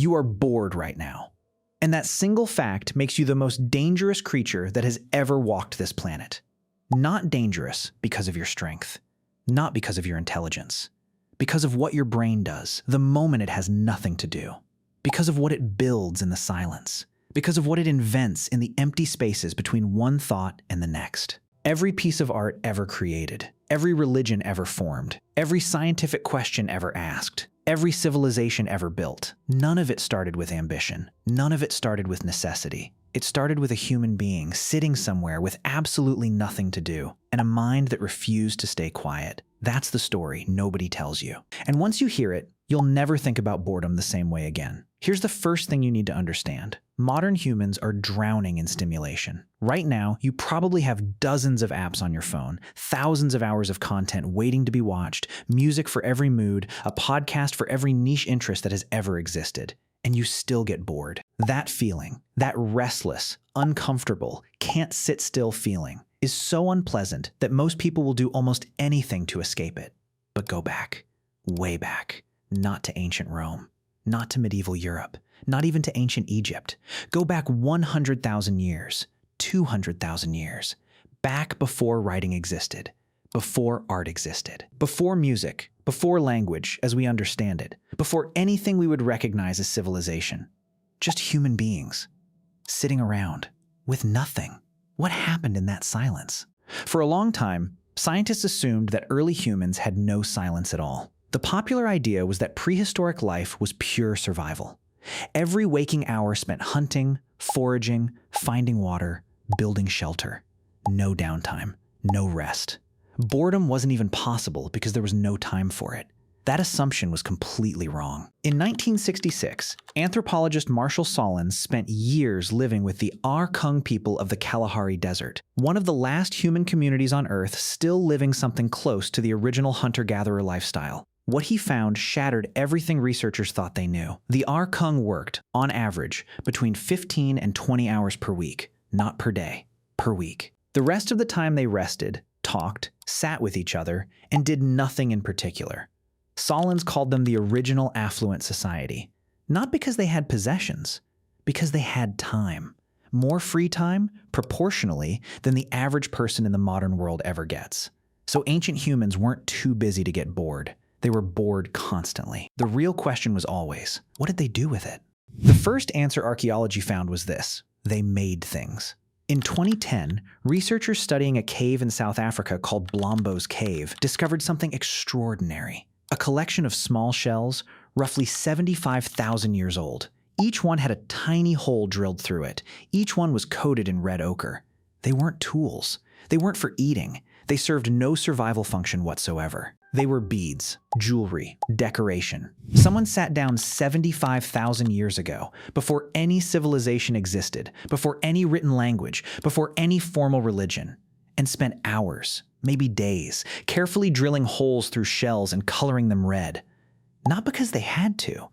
You are bored right now. And that single fact makes you the most dangerous creature that has ever walked this planet. Not dangerous because of your strength, not because of your intelligence, because of what your brain does the moment it has nothing to do, because of what it builds in the silence, because of what it invents in the empty spaces between one thought and the next. Every piece of art ever created, every religion ever formed, every scientific question ever asked, every civilization ever built, none of it started with ambition. None of it started with necessity. It started with a human being sitting somewhere with absolutely nothing to do and a mind that refused to stay quiet. That's the story nobody tells you. And once you hear it, you'll never think about boredom the same way again. Here's the first thing you need to understand. Modern humans are drowning in stimulation. Right now, you probably have dozens of apps on your phone, thousands of hours of content waiting to be watched, music for every mood, a podcast for every niche interest that has ever existed. And you still get bored. That feeling, that restless, uncomfortable, can't sit still feeling, is so unpleasant that most people will do almost anything to escape it. But go back, way back, not to ancient Rome, not to medieval Europe, not even to ancient Egypt. Go back 100,000 years, 200,000 years, back before writing existed, before art existed, before music, before language as we understand it, before anything we would recognize as civilization. Just human beings, sitting around, with nothing. What happened in that silence? For a long time, scientists assumed that early humans had no silence at all. The popular idea was that prehistoric life was pure survival. Every waking hour spent hunting, foraging, finding water, building shelter. No downtime, no rest. Boredom wasn't even possible because there was no time for it. That assumption was completely wrong. In 1966, anthropologist Marshall Sahlins spent years living with the Arkung people of the Kalahari Desert, one of the last human communities on Earth still living something close to the original hunter-gatherer lifestyle. What he found shattered everything researchers thought they knew. The Arkung worked, on average, between 15 and 20 hours per week, not per day, per week. The rest of the time they rested, talked, sat with each other, and did nothing in particular. Sahlins called them the original affluent society, not because they had possessions, because they had time. More free time, proportionally, than the average person in the modern world ever gets. So ancient humans weren't too busy to get bored. They were bored constantly. The real question was always, what did they do with it? The first answer archaeology found was this: they made things. In 2010, researchers studying a cave in South Africa called Blombo's Cave discovered something extraordinary. A collection of small shells, roughly 75,000 years old. Each one had a tiny hole drilled through it. Each one was coated in red ochre. They weren't tools. They weren't for eating. They served no survival function whatsoever. They were beads, jewelry, decoration. Someone sat down 75,000 years ago, before any civilization existed, before any written language, before any formal religion, and spent hours, maybe days, carefully drilling holes through shells and coloring them red. Not because they had to,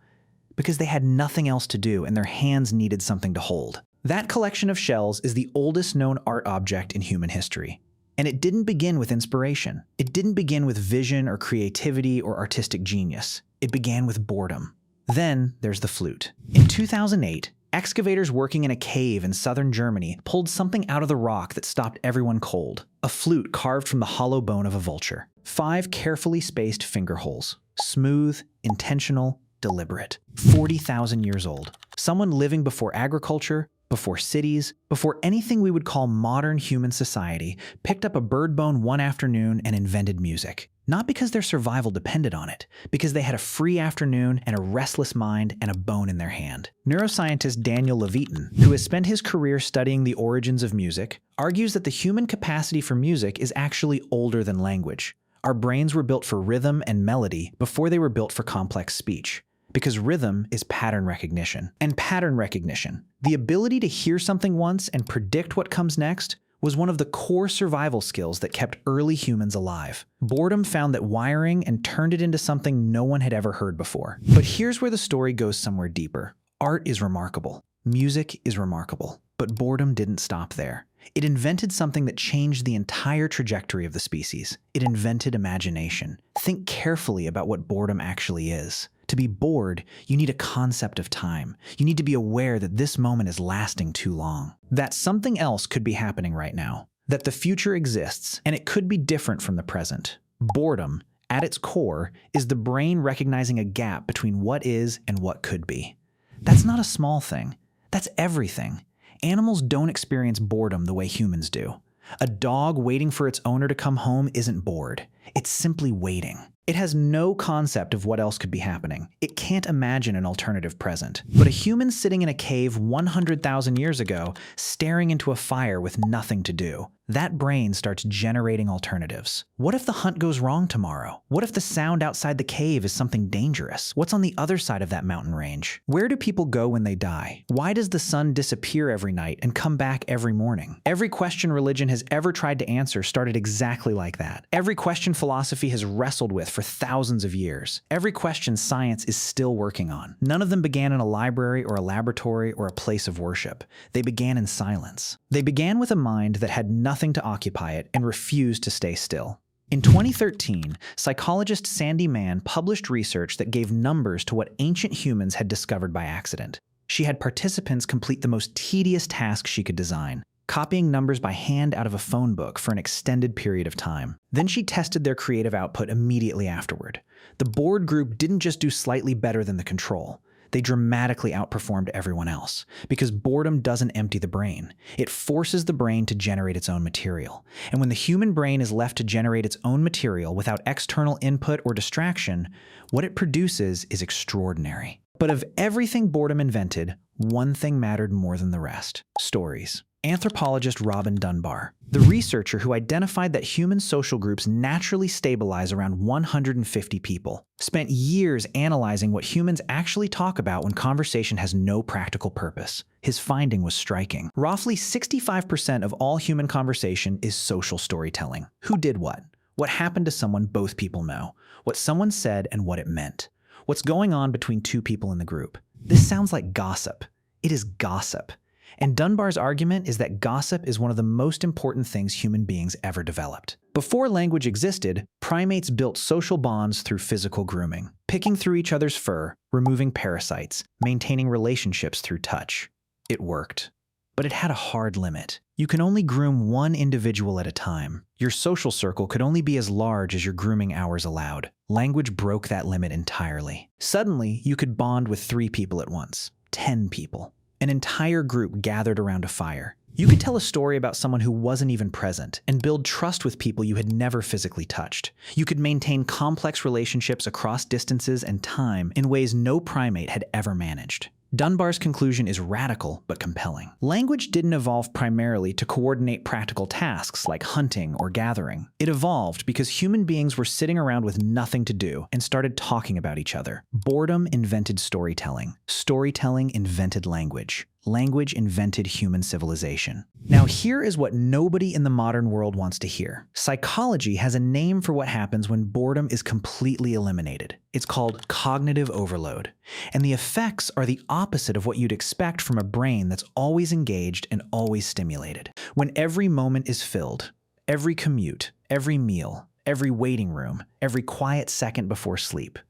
because they had nothing else to do and their hands needed something to hold. That collection of shells is the oldest known art object in human history. And it didn't begin with inspiration. It didn't begin with vision or creativity or artistic genius. It began with boredom. Then there's the flute. In 2008, excavators working in a cave in southern Germany pulled something out of the rock that stopped everyone cold. A flute carved from the hollow bone of a vulture. 5 carefully spaced finger holes. Smooth, intentional, deliberate. 40,000 years old. Someone living before agriculture, before cities, before anything we would call modern human society, picked up a bird bone one afternoon and invented music. Not because their survival depended on it, because they had a free afternoon and a restless mind and a bone in their hand. Neuroscientist Daniel Levitin, who has spent his career studying the origins of music, argues that the human capacity for music is actually older than language. Our brains were built for rhythm and melody before they were built for complex speech. Because rhythm is pattern recognition. And pattern recognition, the ability to hear something once and predict what comes next, was one of the core survival skills that kept early humans alive. Boredom found that wiring and turned it into something no one had ever heard before. But here's where the story goes somewhere deeper. Art is remarkable. Music is remarkable. But boredom didn't stop there. It invented something that changed the entire trajectory of the species. It invented imagination. Think carefully about what boredom actually is. To be bored, you need a concept of time. You need to be aware that this moment is lasting too long. That something else could be happening right now. That the future exists, and it could be different from the present. Boredom, at its core, is the brain recognizing a gap between what is and what could be. That's not a small thing. That's everything. Animals don't experience boredom the way humans do. A dog waiting for its owner to come home isn't bored. It's simply waiting. It has no concept of what else could be happening. It can't imagine an alternative present. But a human sitting in a cave 100,000 years ago, staring into a fire with nothing to do, that brain starts generating alternatives. What if the hunt goes wrong tomorrow? What if the sound outside the cave is something dangerous? What's on the other side of that mountain range? Where do people go when they die? Why does the sun disappear every night and come back every morning? Every question religion has ever tried to answer started exactly like that. Every question philosophy has wrestled with for thousands of years. Every question science is still working on. None of them began in a library or a laboratory or a place of worship. They began in silence. They began with a mind that had nothing to occupy it and refused to stay still. In 2013, psychologist Sandy Mann published research that gave numbers to what ancient humans had discovered by accident. She had participants complete the most tedious task she could design, copying numbers by hand out of a phone book for an extended period of time. Then she tested their creative output immediately afterward. The bored group didn't just do slightly better than the control. They dramatically outperformed everyone else, because boredom doesn't empty the brain. It forces the brain to generate its own material. And when the human brain is left to generate its own material without external input or distraction, what it produces is extraordinary. But of everything boredom invented, one thing mattered more than the rest: stories. Anthropologist Robin Dunbar, the researcher who identified that human social groups naturally stabilize around 150 people, spent years analyzing what humans actually talk about when conversation has no practical purpose. His finding was striking. Roughly 65% of all human conversation is social storytelling. Who did what? What happened to someone both people know? What someone said and what it meant? What's going on between two people in the group? This sounds like gossip. It is gossip. And Dunbar's argument is that gossip is one of the most important things human beings ever developed. Before language existed, primates built social bonds through physical grooming, picking through each other's fur, removing parasites, maintaining relationships through touch. It worked. But it had a hard limit. You can only groom one individual at a time. Your social circle could only be as large as your grooming hours allowed. Language broke that limit entirely. Suddenly, you could bond with 3 people at once, 10 people. An entire group gathered around a fire. You could tell a story about someone who wasn't even present and build trust with people you had never physically touched. You could maintain complex relationships across distances and time in ways no primate had ever managed. Dunbar's conclusion is radical but compelling. Language didn't evolve primarily to coordinate practical tasks like hunting or gathering. It evolved because human beings were sitting around with nothing to do and started talking about each other. Boredom invented storytelling. Storytelling invented language. Language invented human civilization. Now here is what nobody in the modern world wants to hear. Psychology has a name for what happens when boredom is completely eliminated. It's called cognitive overload. And the effects are the opposite of what you'd expect from a brain that's always engaged and always stimulated. When every moment is filled, every commute, every meal, every waiting room, every quiet second before sleep,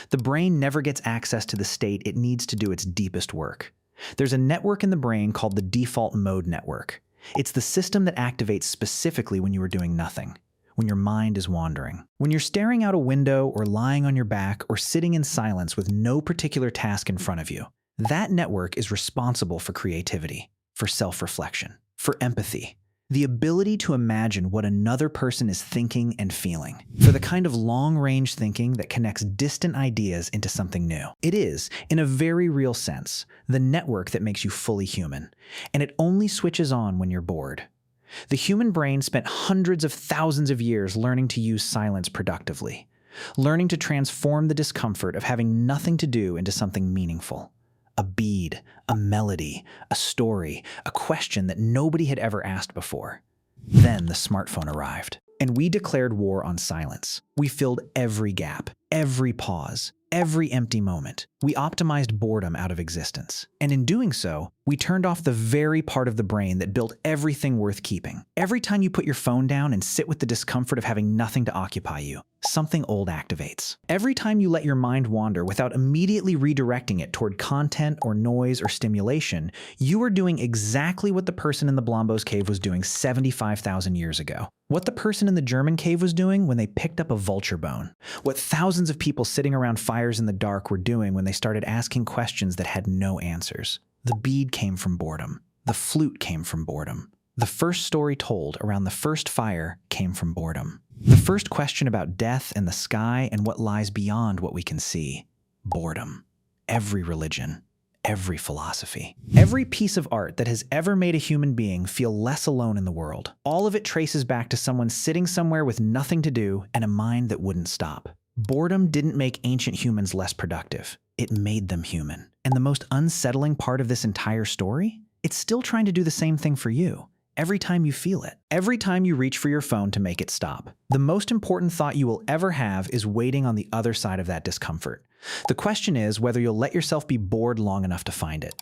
the brain never gets access to the state it needs to do its deepest work. There's a network in the brain called the default mode network. It's the system that activates specifically when you are doing nothing, when your mind is wandering. When you're staring out a window or lying on your back or sitting in silence with no particular task in front of you, that network is responsible for creativity, for self-reflection, for empathy, the ability to imagine what another person is thinking and feeling, for the kind of long-range thinking that connects distant ideas into something new. It is, in a very real sense, the network that makes you fully human, and it only switches on when you're bored. The human brain spent hundreds of thousands of years learning to use silence productively, learning to transform the discomfort of having nothing to do into something meaningful. A bead, a melody, a story, a question that nobody had ever asked before. Then the smartphone arrived, and we declared war on silence. We filled every gap, every pause, every empty moment. We optimized boredom out of existence. And in doing so, we turned off the very part of the brain that built everything worth keeping. Every time you put your phone down and sit with the discomfort of having nothing to occupy you, something old activates. Every time you let your mind wander without immediately redirecting it toward content or noise or stimulation, you are doing exactly what the person in the Blombos cave was doing 75,000 years ago. What the person in the German cave was doing when they picked up a vulture bone. What thousands of people sitting around fires in the dark were doing when they started asking questions that had no answers. The bead came from boredom. The flute came from boredom. The first story told around the first fire came from boredom. The first question about death and the sky and what lies beyond what we can see. Boredom. Every religion. Every philosophy. Every piece of art that has ever made a human being feel less alone in the world. All of it traces back to someone sitting somewhere with nothing to do and a mind that wouldn't stop. Boredom didn't make ancient humans less productive. It made them human. And the most unsettling part of this entire story? It's still trying to do the same thing for you. Every time you feel it. Every time you reach for your phone to make it stop. The most important thought you will ever have is waiting on the other side of that discomfort. The question is whether you'll let yourself be bored long enough to find it.